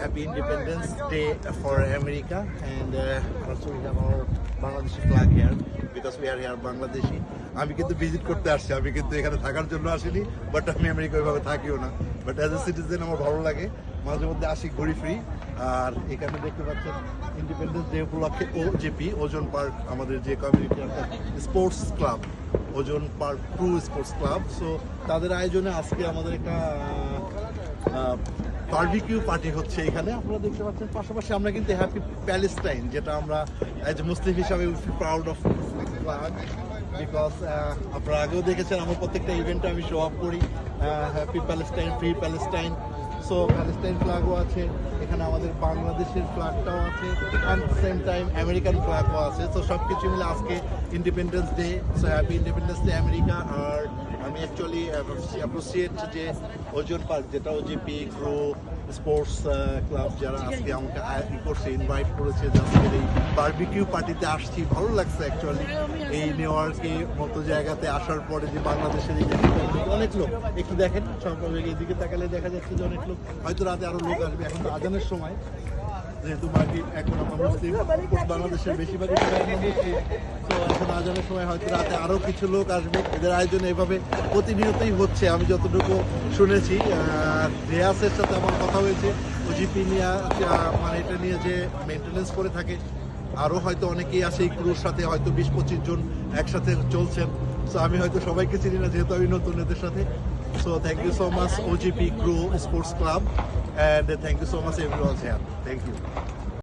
happy Independence Day for America, and also we have our Bangladeshi flag here because we are here Bangladeshi. আমি কিন্তু visit করতে আসছি, আমি কিন্তু এখানে থাকার জন্য আসিনি, বাট আমি আমেরিকা ওইভাবে থাকিও না, বাট অ্যাজ এ সিটিজেন আমার ভালো লাগে, মাঝে মধ্যে আসি ঘুরি ফ্রি। আর এখানে দেখতে পাচ্ছেন ইন্ডিপেন্ডেন্স ডে উপলক্ষে ওজেপি ওজন পার্ক, আমাদের যে কমিউনিটি অর্থাৎ স্পোর্টস ক্লাব ওজন park true sports club, so তাদের আয়োজনে আজকে আমাদের একটা বারবিকিউ পার্টি হচ্ছে এখানে আপনারা দেখতে পাচ্ছেন। পাশাপাশি আমরা কিন্তু হ্যাপি প্যালেস্টাইন, যেটা আমরা অ্যাজ মুসলিম হিসাবে প্রাউড অফ ফ্ল্যাগ, বিকজ আপনারা আগেও দেখেছেন আমার প্রত্যেকটা ইভেন্টে আমি শো আপ করি happy Palestine, free Palestine. So Palestine ফ্ল্যাগও আছে এখানে, আমাদের বাংলাদেশের ফ্ল্যাগটাও আছে, অ্যান্ড সেম টাইম আমেরিকান ফ্ল্যাগও আছে। সো সব কিছু মিলে আজকে independence day, so happy independence day America. আর আমি অ্যাকচুয়ালি অ্যাপ্রিসিয়েট যে ওজন পার্ক, যেটা ওজিপি গ্রো স্পোর্টস ক্লাব, যারা আজকে আমাকে করছে, ইনভাইট করেছে যে আজকের এই বারবিকিউ পার্টিতে আসছি, ভালো লাগছে অ্যাকচুয়ালি। এই নিউ ইয়র্কের মতো জায়গাতে আসার পরে যে বাংলাদেশের এই অনেক লোক, একটু দেখেন সম্পর্কে এদিকে তাকালে দেখা যাচ্ছে যে অনেক লোক, হয়তো রাতে আরও লোক আসবে, এখন তো আজানের সময়, যেহেতু মার্কেট এখন আমরা মুসলিম, বাংলাদেশের বেশিরভাগই মুসলিম, তো এখন আজানের সময় হয়তো রাতে আরও কিছু লোক আসবে। এদের আয়োজনে এভাবে প্রতিনিয়তই হচ্ছে, আমি যতটুকু শুনেছি। রেয়াসের সাথে আমার কথা হয়েছে, ওজিপি নিয়ে মানে এটা নিয়ে যে মেনটেনেন্স করে থাকে, আরও হয়তো অনেকেই আছে এই ক্রুর সাথে, হয়তো 20-25 জন একসাথে চলছেন। সো আমি হয়তো সবাইকে চিনি না, যেহেতু আমি নতুন এদের সাথে। So thank you so much OGP Crew Sports Club, and thank you so much everyone here. Thank you.